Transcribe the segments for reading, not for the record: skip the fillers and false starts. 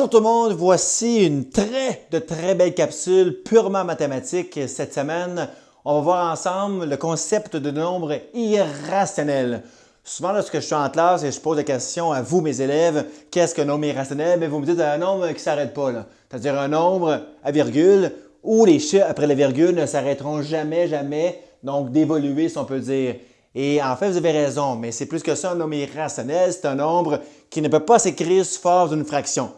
Bonjour tout le monde, voici une très belle capsule purement mathématique. Cette semaine, on va voir ensemble le concept de nombre irrationnel. Souvent, lorsque je suis en classe et je pose la question à vous, mes élèves, qu'est-ce qu'un nombre irrationnel? Vous me dites un nombre qui ne s'arrête pas. C'est-à-dire un nombre à virgule où les chiffres après la virgule ne s'arrêteront jamais, donc d'évoluer si on peut dire. Et en fait, vous avez raison, mais c'est plus que ça, un nombre irrationnel, c'est un nombre qui ne peut pas s'écrire sous forme d'une fraction.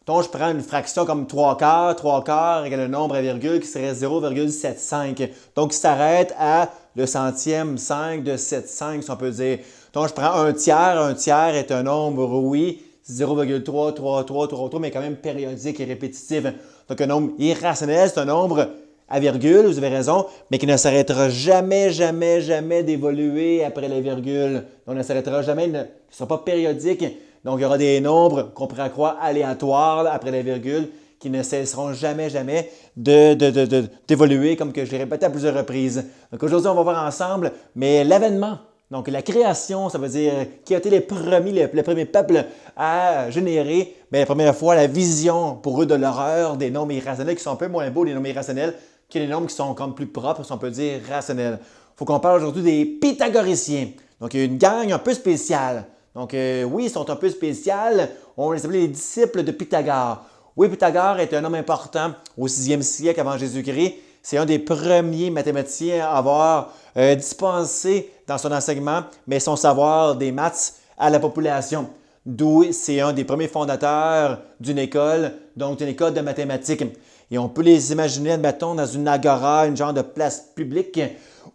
Donc, je prends une fraction comme 3/4 égale un nombre à virgule qui serait 0,75. Donc, qui s'arrête à le centième 5 de 7/5, si on peut dire. Donc, je prends un tiers est un nombre, oui, 0,333, mais quand même périodique et répétitif. Donc, un nombre irrationnel, c'est un nombre à virgule, vous avez raison, mais qui ne s'arrêtera jamais d'évoluer après la virgule. Donc, ne s'arrêtera jamais, qui ne sera pas périodique. Donc, il y aura des nombres qu'on pourrait croire aléatoires après la virgule qui ne cesseront jamais d'évoluer, comme que je l'ai répété à plusieurs reprises. Donc, aujourd'hui, on va voir ensemble, mais l'avènement, donc la création, ça veut dire qui a été les premiers peuples à générer, la première fois, la vision pour eux de l'horreur des nombres irrationnels qui sont un peu moins beaux, les nombres irrationnels, que les nombres qui sont comme plus propres, si on peut dire rationnels. Il faut qu'on parle aujourd'hui des pythagoriciens. Donc, il y a une gang un peu spéciale. Donc, oui, ils sont un peu spéciaux. On les appelle les disciples de Pythagore. Oui, Pythagore est un homme important au 6e siècle avant Jésus-Christ. C'est un des premiers mathématiciens à avoir dispensé dans son enseignement, mais son savoir des maths à la population. D'où c'est un des premiers fondateurs d'une école, donc une école de mathématiques. Et on peut les imaginer, admettons, dans une agora, une genre de place publique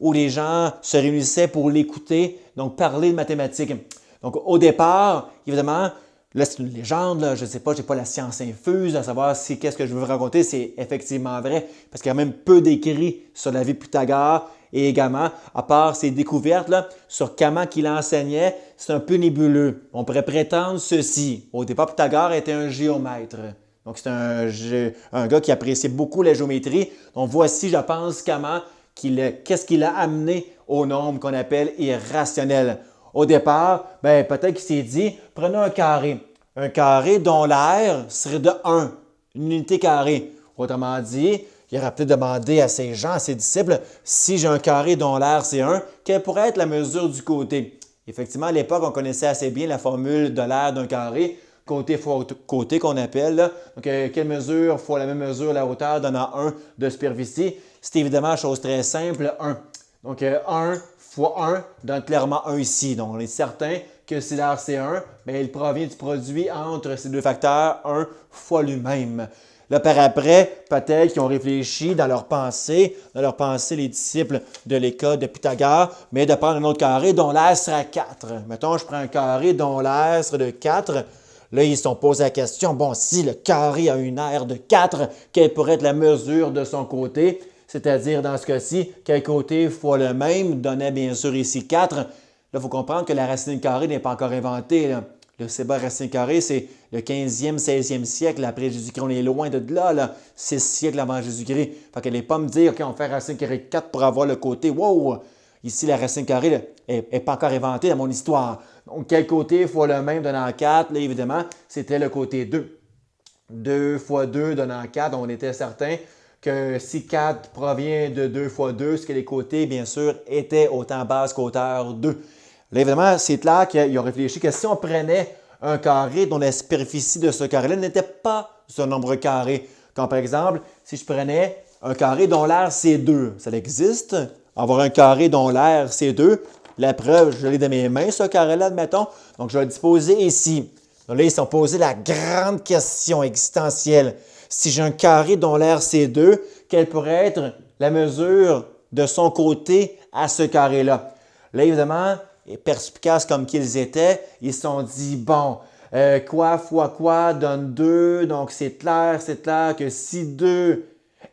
où les gens se réunissaient pour l'écouter, donc parler de mathématiques. Donc, au départ, évidemment, là, c'est une légende, là, je ne sais pas, je n'ai pas la science infuse à savoir si qu'est-ce que je veux vous raconter, c'est effectivement vrai, parce qu'il y a même peu d'écrits sur la vie de Pythagore et également, à part ses découvertes là, sur comment il enseignait, c'est un peu nébuleux. On pourrait prétendre ceci. Au départ, Pythagore était un géomètre. Donc, c'est un gars qui appréciait beaucoup la géométrie. Donc, voici, je pense, qu'est-ce qu'il a amené au nombre qu'on appelle irrationnel. Au départ, peut-être qu'il s'est dit, prenez un carré dont l'aire serait de 1, une unité carrée. Autrement dit, il aurait peut-être demandé à ses gens, à ses disciples, si j'ai un carré dont l'aire c'est 1, quelle pourrait être la mesure du côté? Effectivement, à l'époque, on connaissait assez bien la formule de l'aire d'un carré, côté fois côté qu'on appelle. Là. Donc, quelle mesure fois la même mesure, la hauteur donnant 1 de superficie? C'est évidemment chose très simple, 1. Donc, 1 fois 1 donne clairement 1 ici. Donc, on est certain que si l'aire c'est 1, il provient du produit entre ces deux facteurs, 1 fois lui-même. Là, par après, peut-être qu'ils ont réfléchi dans leur pensée, les disciples de l'école de Pythagore, mais de prendre un autre carré dont l'aire sera 4. Mettons, je prends un carré dont l'aire serait de 4. Là, ils se sont posé la question, bon, si le carré a une aire de 4, quelle pourrait être la mesure de son côté? C'est-à-dire, dans ce cas-ci, quel côté fois le même donnait bien sûr ici 4. Là, il faut comprendre que la racine carrée n'est pas encore inventée. Là. Le cébat racine carrée, c'est le 15e, 16e siècle après Jésus-Christ. On est loin de là, 6 siècles avant Jésus-Christ. Fait qu'elle n'est pas me dire qu'on fait racine carrée 4 pour avoir le côté. Wow! Ici, la racine carrée n'est pas encore inventée dans mon histoire. Donc, quel côté fois le même donnant 4? Là, évidemment, c'était le côté 2. 2 fois 2 donnant 4, on était certain que si 4 provient de 2 fois 2, ce que les côtés, bien sûr, étaient autant basse qu'hauteur 2. Là, évidemment, c'est clair qu'ils ont réfléchi que si on prenait un carré dont la superficie de ce carré-là n'était pas un nombre carré, comme par exemple, si je prenais un carré dont l'aire c'est 2, ça existe, avoir un carré dont l'aire c'est 2, la preuve, je l'ai dans mes mains, ce carré-là, admettons, donc je vais le disposer ici. Donc là, ils se sont posé la grande question existentielle. Si j'ai un carré dont l'aire c'est 2, quelle pourrait être la mesure de son côté à ce carré-là? Là, évidemment, perspicaces comme qu'ils étaient, ils se sont dit, bon, quoi fois quoi donne 2, donc c'est clair que si 2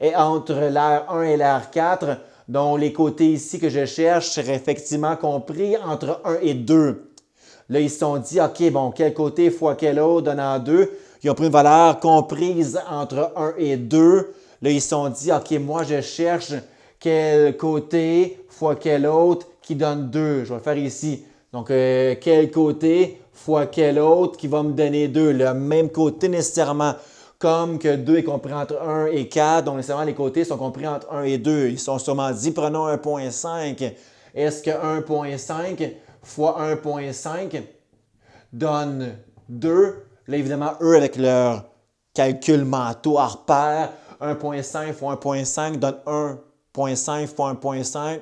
est entre l'aire 1 et l'aire 4, donc les côtés ici que je cherche seraient effectivement compris entre 1 et 2. Là, ils se sont dit, OK, bon, quel côté fois quel autre donnant 2? Ils ont pris une valeur comprise entre 1 et 2. Là, ils se sont dit, OK, moi, je cherche quel côté fois quel autre qui donne 2. Je vais le faire ici. Donc, quel côté fois quel autre qui va me donner 2. Le même côté nécessairement. Comme que 2 est compris entre 1 et 4, donc nécessairement les côtés sont compris entre 1 et 2. Ils sont sûrement dit, prenons 1,5. Est-ce que 1,5 fois 1,5 donne 2? Là, évidemment, eux, avec leur calcul mentaux à repère, 1,5 fois 1,5 donne 1,5 fois 1,5,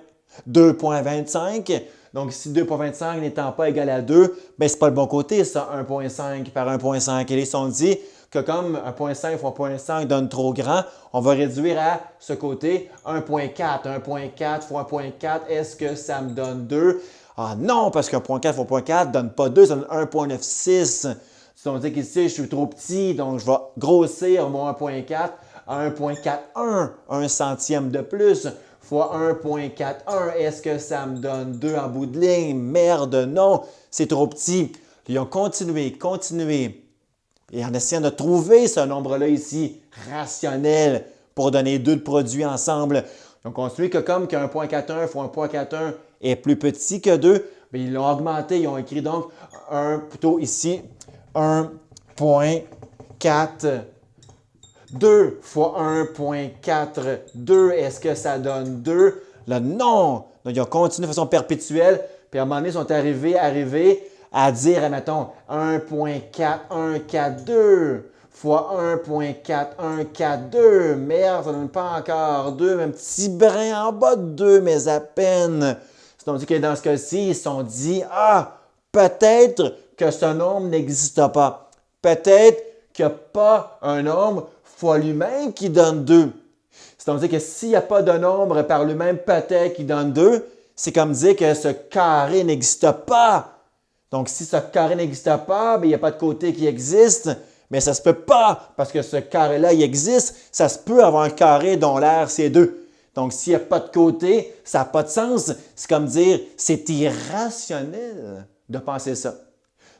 2,25. Donc, si 2,25 n'étant pas égal à 2, bien, ce n'est pas le bon côté, ça, 1,5 par 1,5. Et ils sont dit que comme 1,5 fois 1,5 donne trop grand, on va réduire à ce côté 1,4. 1,4 fois 1,4, est-ce que ça me donne 2? Ah non, parce que 1,4 fois 1,4 ne donne pas 2, ça donne 1,96. On dit qu'ici, je suis trop petit, donc je vais grossir mon 1,4 à 1,41, 1 centième de plus, fois 1,41. Est-ce que ça me donne 2 en bout de ligne? Merde, non, c'est trop petit. Ils ont continué, et en essayant de trouver ce nombre-là ici, rationnel, pour donner 2 de produits ensemble. Ils ont continué que comme que 1,41 fois 1,41 est plus petit que 2, bien, ils l'ont augmenté, ils ont écrit donc plutôt ici, 1,4. 2 fois 1,4, 2, est-ce que ça donne 2? Là, non! Donc, ils ont continué de façon perpétuelle, puis à un moment donné, ils sont arrivés à dire, admettons, 1,4142 fois 1,4142. Merde, ça ne donne pas encore 2, mais un petit brin en bas de 2, mais à peine. C'est-à-dire que dans ce cas-ci, ils se sont dit, ah, peut-être que ce nombre n'existe pas. Peut-être qu'il n'y a pas un nombre fois lui-même qui donne 2. C'est-à-dire que s'il n'y a pas de nombre par lui-même, peut-être qu'il donne 2. C'est comme dire que ce carré n'existe pas. Donc, si ce carré n'existe pas, bien, il n'y a pas de côté qui existe. Mais ça ne se peut pas parce que ce carré-là, il existe. Ça se peut avoir un carré dont l'aire, c'est 2. Donc, s'il n'y a pas de côté, ça n'a pas de sens. C'est comme dire, c'est irrationnel de penser ça.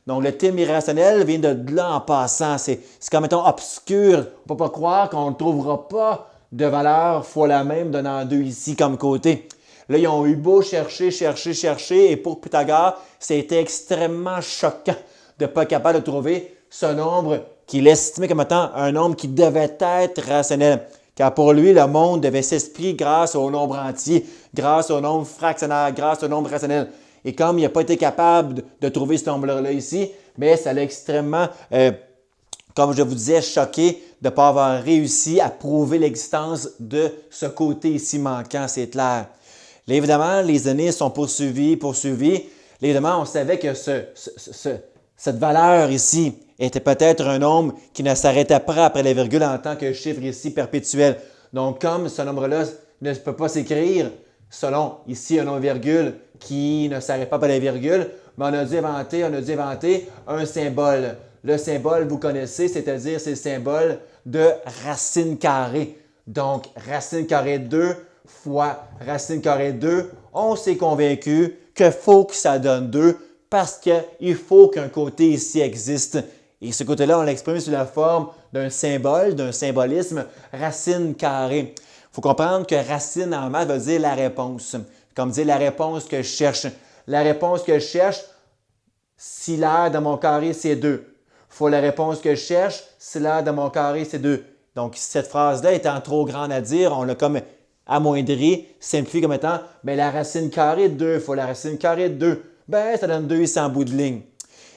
Donc, le terme irrationnel vient de là en passant. C'est comme, mettons, obscur. On ne peut pas croire qu'on ne trouvera pas de valeur fois la même donnant 2 ici comme côté. Là, ils ont eu beau chercher, et pour Pythagore, c'était extrêmement choquant de ne pas être capable de trouver ce nombre qu'il estimait comme étant un nombre qui devait être rationnel. Car pour lui, le monde devait s'expliquer grâce au nombre entier, grâce au nombre fractionnaire, grâce au nombre rationnel. Et comme il n'a pas été capable de trouver ce nombre-là ici, mais ça l'a extrêmement, comme je vous disais, choqué de ne pas avoir réussi à prouver l'existence de ce côté ici manquant, c'est clair. Là, évidemment, les années sont poursuivies. Là, évidemment, on savait que cette valeur ici était peut-être un nombre qui ne s'arrêtait pas après la virgule en tant que chiffre ici perpétuel. Donc, comme ce nombre-là ne peut pas s'écrire selon ici un nombre-virgule qui ne s'arrête pas après la virgule, mais on a dû inventer un symbole. Le symbole, vous connaissez, c'est-à-dire c'est le symbole de racine carrée. Donc, racine carrée 2 fois racine carrée 2, on s'est convaincu qu'il faut que ça donne 2 parce qu'il faut qu'un côté ici existe. Et ce côté-là, on l'a exprimé sous la forme d'un symbole, d'un symbolisme, racine carrée. Il faut comprendre que racine en maths veut dire la réponse. Comme dire la réponse que je cherche. La réponse que je cherche, si l'aire de mon carré, c'est 2. Fois la réponse que je cherche, si l'aire de mon carré, c'est 2. Donc, cette phrase-là étant trop grande à dire, on l'a comme amoindri, simplifié comme étant bien, la racine carrée de 2 fois la racine carrée de 2. Bien, ça donne 2 ici en bout de ligne.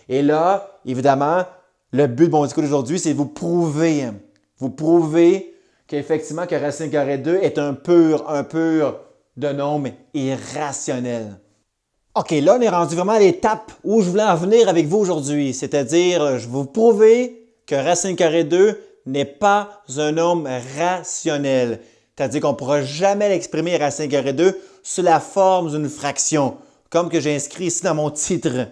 Et là, évidemment, le but de mon discours d'aujourd'hui, c'est de vous prouver qu'effectivement, que racine carrée de 2 est un pur de nombre irrationnel. OK, là, on est rendu vraiment à l'étape où je voulais en venir avec vous aujourd'hui. C'est-à-dire, je vais vous prouver que racine carrée de 2 n'est pas un nombre rationnel. C'est-à-dire qu'on ne pourra jamais l'exprimer racine carrée de 2 sous la forme d'une fraction, comme que j'ai inscrit ici dans mon titre.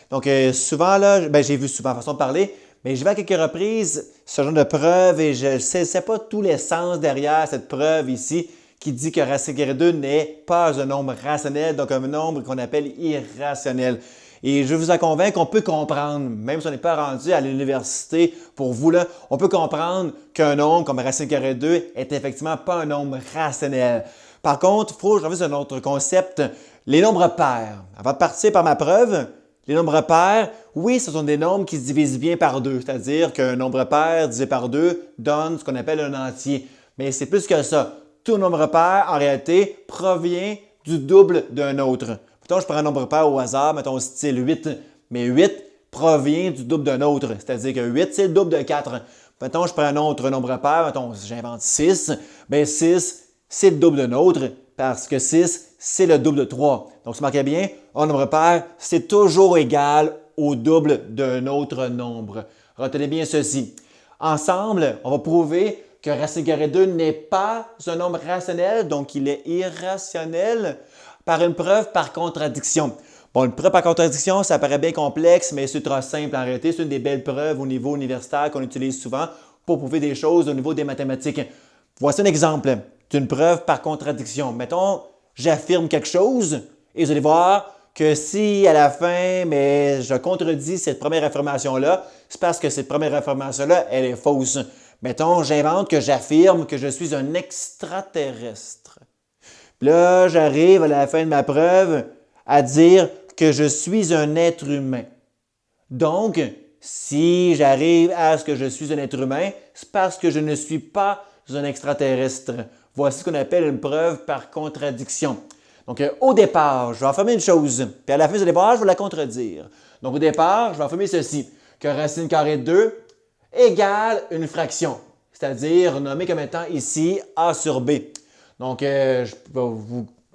Donc, souvent, là, j'ai vu souvent, façon de parler, mais je vais à quelques reprises ce genre de preuve et je ne sais pas tous les sens derrière cette preuve ici qui dit que racine carrée de 2 n'est pas un nombre rationnel, donc un nombre qu'on appelle irrationnel. Et je vous en convainc qu'on peut comprendre, même si on n'est pas rendu à l'université, pour vous, là, on peut comprendre qu'un nombre comme racine carrée de 2 est effectivement pas un nombre rationnel. Par contre, il faut que je revienne sur un autre concept, les nombres pairs. Avant de partir par ma preuve, Les nombres pairs, oui, ce sont des nombres qui se divisent bien par 2, c'est-à-dire qu'un nombre pair divisé par 2 donne ce qu'on appelle un entier. Mais c'est plus que ça. Tout nombre pair, en réalité, provient du double d'un autre. Mettons, je prends un nombre pair au hasard, mettons style 8, mais 8 provient du double d'un autre, c'est-à-dire que 8, c'est le double de 4. Mettons, je prends un autre nombre pair, mettons, j'invente 6, bien 6, c'est le double d'un autre, parce que 6, c'est le double de 3. Donc, vous marquez bien, un nombre pair, c'est toujours égal au double d'un autre nombre. Retenez bien ceci. Ensemble, on va prouver que racine carrée 2 n'est pas un nombre rationnel, donc il est irrationnel, par une preuve par contradiction. Bon, une preuve par contradiction, ça paraît bien complexe, mais c'est ultra simple en réalité. C'est une des belles preuves au niveau universitaire qu'on utilise souvent pour prouver des choses au niveau des mathématiques. Voici un exemple d'une preuve par contradiction. Mettons, j'affirme quelque chose et vous allez voir que si à la fin, mais je contredis cette première affirmation-là, c'est parce que cette première affirmation-là, elle est fausse. Mettons, j'invente que j'affirme que je suis un extraterrestre. Puis là, j'arrive à la fin de ma preuve à dire que je suis un être humain. Donc, si j'arrive à ce que je suis un être humain, c'est parce que je ne suis pas un extraterrestre. Voici ce qu'on appelle une preuve par contradiction. Donc, au départ, je vais affirmer une chose, puis à la fin, vous allez voir, je vais la contredire. Donc, au départ, je vais affirmer ceci, que racine carrée de 2 égale une fraction, c'est-à-dire nommée comme étant ici A sur B. Donc,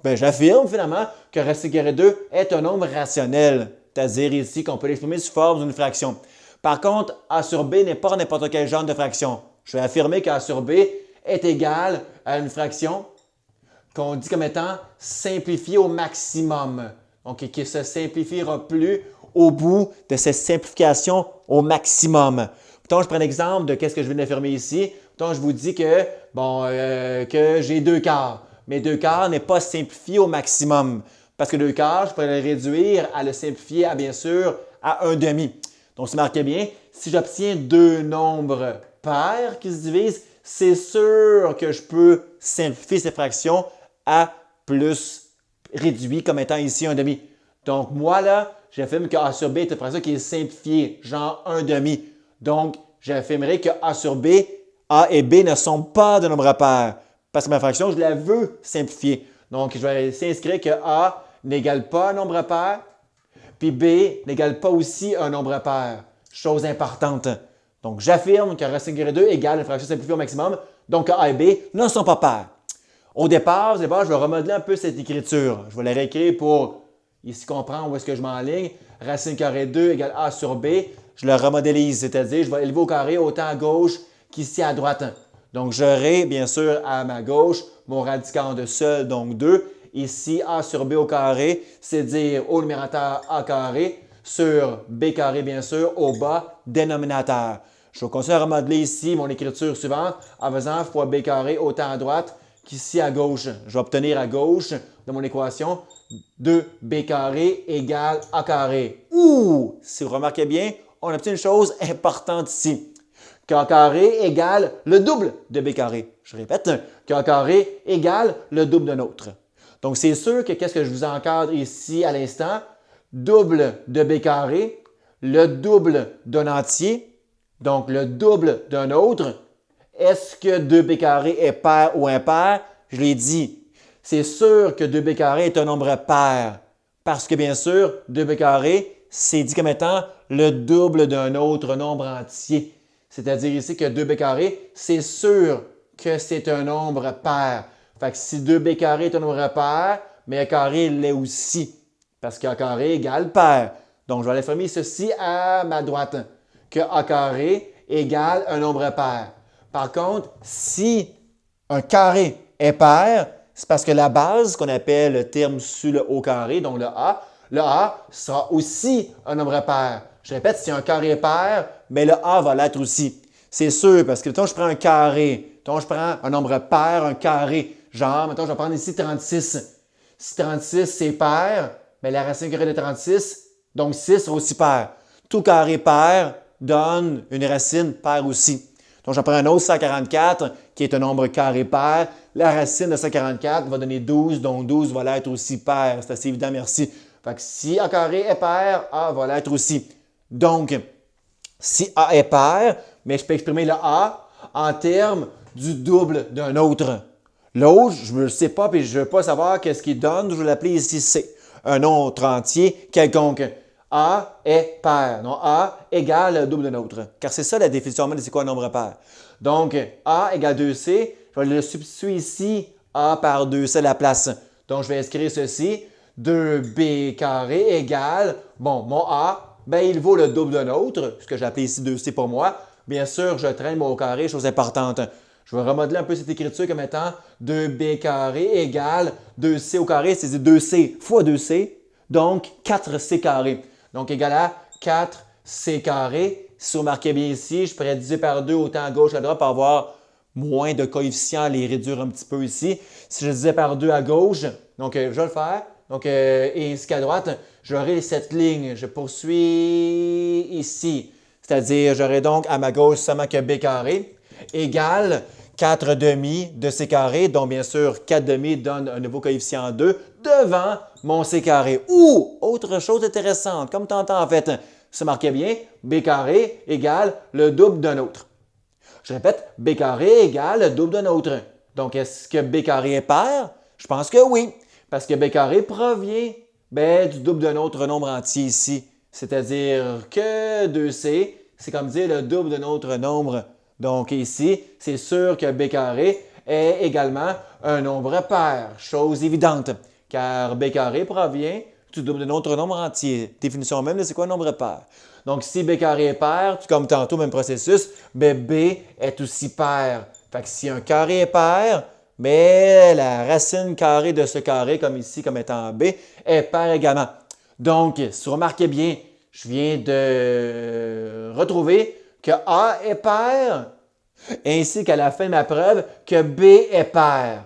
j'affirme finalement que racine carrée de 2 est un nombre rationnel, c'est-à-dire ici qu'on peut l'exprimer sous forme d'une fraction. Par contre, A sur B n'est pas n'importe quel genre de fraction. Je vais affirmer qu'A sur B est égal à une fraction qu'on dit comme étant simplifiée au maximum. Donc, qui ne se simplifiera plus au bout de cette simplification au maximum. Mettons, je prends l'exemple de ce que je viens d'affirmer ici. Mettons, je vous dis que, que j'ai 2 quarts. Mais 2 quarts n'est pas simplifié au maximum. Parce que 2 quarts, je pourrais le réduire à le simplifier à, bien sûr, à 1 demi. Donc, c'est marqué bien, si j'obtiens 2 nombres pairs qui se divisent, c'est sûr que je peux simplifier ces fractions à plus réduit comme étant ici 1 demi. Donc, moi, là, j'affirme que A sur B est une fraction qui est simplifiée, genre 1 demi. Donc, j'affirmerai que A sur B, A et B ne sont pas de nombres pairs. Parce que ma fraction, je la veux simplifier. Donc, je vais ici inscrire que A n'égale pas un nombre pair, puis B n'égale pas aussi un nombre pair. Chose importante. Donc, j'affirme que racine carrée 2 égale une fraction simplifiée au maximum, donc A et B ne sont pas pairs. Au départ, je vais remodeler un peu cette écriture. Je vais la réécrire pour ici comprendre où est-ce que je m'enligne. Racine carrée 2 égale A sur B. Je le remodélise, c'est-à-dire je vais élever au carré autant à gauche qu'ici à droite. Donc, j'aurai bien sûr à ma gauche mon radicand de seul, donc 2. Ici, A sur B au carré, c'est dire au numérateur A carré sur B carré, bien sûr, au bas, dénominateur. Je vais continuer à remodeler ici mon écriture suivante en faisant fois B carré autant à droite qu'ici à gauche. Je vais obtenir à gauche de mon équation 2B carré égale A carré. Ouh! Si vous remarquez bien, on obtient une chose importante ici. Qu'A carré égale le double de B carré. Je répète, qu'A carré égale le double d'un autre. Donc, c'est sûr que qu'est-ce que je vous encadre ici à l'instant? Double de B carré, le double d'un entier, donc le double d'un autre. Est-ce que 2B carré est pair ou impair? Je l'ai dit. C'est sûr que 2B carré est un nombre pair parce que, bien sûr, 2B carré, c'est dit comme étant le double d'un autre nombre entier. C'est-à-dire ici que 2B carré, c'est sûr que c'est un nombre pair. Fait que si 2B carré est un nombre pair, mais A carré l'est aussi, parce qu'A carré égale pair. Donc, je vais aller affirmer ceci à ma droite, que A carré égale un nombre pair. Par contre, si un carré est pair, c'est parce que la base, qu'on appelle le terme sur le haut carré, donc le A sera aussi un nombre pair. Je répète, si un carré est pair, mais le A va l'être aussi. C'est sûr, parce que mettons, je prends un carré, mettons, je prends un nombre pair, un carré, genre, mettons, je vais prendre ici 36. Si 36, c'est pair, mais la racine carrée de 36, donc 6 sera aussi pair. Tout carré pair donne une racine paire aussi. Donc, j'en prends un autre 144, qui est un nombre carré pair. La racine de 144 va donner 12, donc 12 va l'être aussi pair. C'est assez évident, merci. Fait que si A carré est pair, A va l'être aussi. Donc, si A est pair, mais je peux exprimer le A en termes du double d'un autre. L'autre, je ne le sais pas et je ne veux pas savoir qu'est-ce qu'il donne. Je vais l'appeler ici C. Un autre entier quelconque. A est pair. Non, A égale le double d'un autre. Car c'est ça la définition même de c'est quoi un nombre pair. Donc, A égale 2C. Je vais le substituer ici, A par 2C à la place. Donc, je vais inscrire ceci. 2B carré égale, bon, mon A, ben, il vaut le double d'un autre, ce que j'ai appelé ici 2C pour moi. Bien sûr, je traîne mon au carré, chose importante. Je vais remodeler un peu cette écriture comme étant 2B carré égale 2C au carré, c'est 2C fois 2C, donc 4C carré. Donc, égal à 4C carré. Si vous remarquez bien ici, je pourrais diviser par 2 autant à gauche qu'à droite pour avoir moins de coefficients, les réduire un petit peu ici. Si je disais par 2 à gauche, donc je vais le faire. Donc, et ici à droite, j'aurai cette ligne. Je poursuis ici. C'est-à-dire, j'aurai donc à ma gauche seulement que B carré égale 4 demi de C carré. Donc, bien sûr, 4 demi donne un nouveau coefficient 2 devant mon C carré. Ou, autre chose intéressante, comme tu entends en fait, se marquait bien, B carré égale le double d'un autre. Je répète, B carré égale le double d'un autre. Donc, est-ce que B carré est pair? Je pense que oui. Parce que B carré provient du double d'un autre nombre entier ici. C'est-à-dire que 2C, c'est comme dire le double d'un autre nombre. Donc ici, c'est sûr que B carré est également un nombre pair. Chose évidente, car B carré provient du double d'un autre nombre entier. Définition même de c'est quoi un nombre pair. Donc si B carré est pair, comme tantôt, même processus, B est aussi pair. Fait que si un carré est pair, mais la racine carrée de ce carré, comme ici, comme étant B, est pair également. Donc, si vous remarquez bien, je viens de retrouver que A est pair, ainsi qu'à la fin de ma preuve, que B est pair.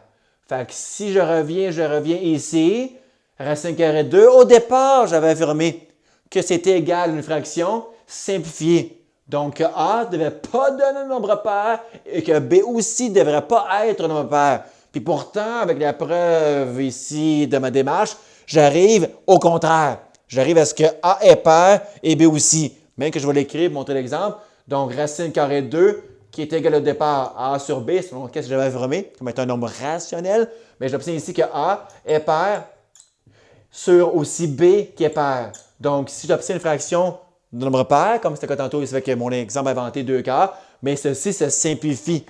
Fait que si je reviens ici, racine carrée de 2, au départ, j'avais affirmé que c'était égal à une fraction simplifiée. Donc, A ne devait pas donner un nombre pair et que B aussi ne devrait pas être un nombre pair. Puis pourtant, avec la preuve ici de ma démarche, j'arrive au contraire. J'arrive à ce que A est pair et B aussi. Même que je vais l'écrire pour montrer l'exemple. Donc, racine carrée de 2 qui est égal au départ à A sur B, selon ce que j'avais affirmé, comme étant un nombre rationnel. Mais j'obtiens ici que A est pair sur aussi B qui est pair. Donc, si j'obtiens une fraction de nombre pair, comme c'était tantôt ici avec mon exemple inventé 2 quarts, mais ceci se simplifie,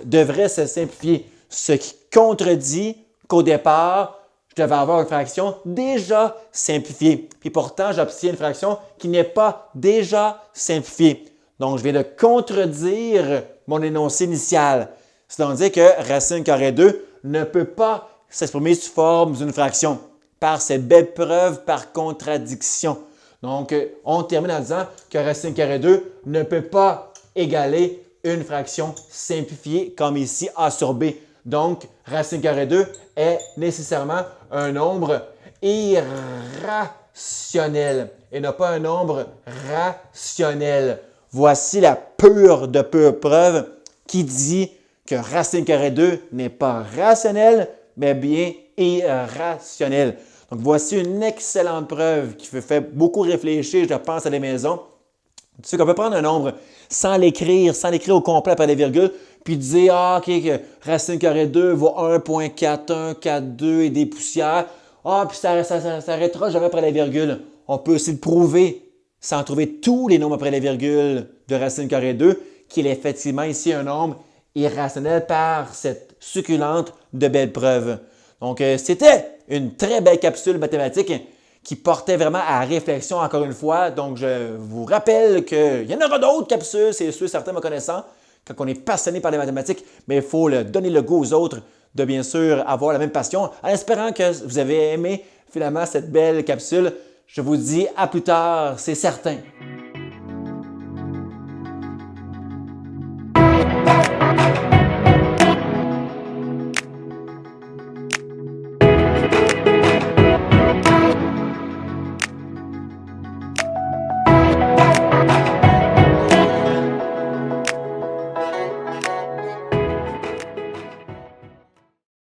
devrait se simplifier. Ce qui contredit qu'au départ, je devais avoir une fraction déjà simplifiée. Puis pourtant, j'obtiens une fraction qui n'est pas déjà simplifiée. Donc, je viens de contredire mon énoncé initial. C'est-à-dire que racine carrée 2 ne peut pas s'exprimer sous forme d'une fraction par cette belle preuve par contradiction. Donc, on termine en disant que racine carrée 2 ne peut pas égaler une fraction simplifiée comme ici A sur B. Donc, racine carrée 2 est nécessairement un nombre irrationnel et non pas un nombre rationnel. Voici la pure de pure preuve qui dit que racine carrée 2 n'est pas rationnel, mais bien irrationnel. Donc, voici une excellente preuve qui fait beaucoup réfléchir, je pense, à la maison. Tu sais qu'on peut prendre un nombre sans l'écrire au complet après les virgules, puis dire, ah, OK, que racine carrée 2 vaut 1.4142 et des poussières. Ah, puis ça s'arrêtera jamais après la virgule. On peut aussi le prouver sans trouver tous les nombres après la virgule de racine carrée 2, qu'il est effectivement ici un nombre irrationnel par cette succulente de belle preuve. Donc, c'était une très belle capsule mathématique qui portait vraiment à réflexion encore une fois. Donc, je vous rappelle qu'il y en aura d'autres capsules, c'est sûr, certains me connaissant, quand on est passionné par les mathématiques, mais il faut donner le goût aux autres de bien sûr avoir la même passion. En espérant que vous avez aimé finalement cette belle capsule, je vous dis à plus tard, c'est certain.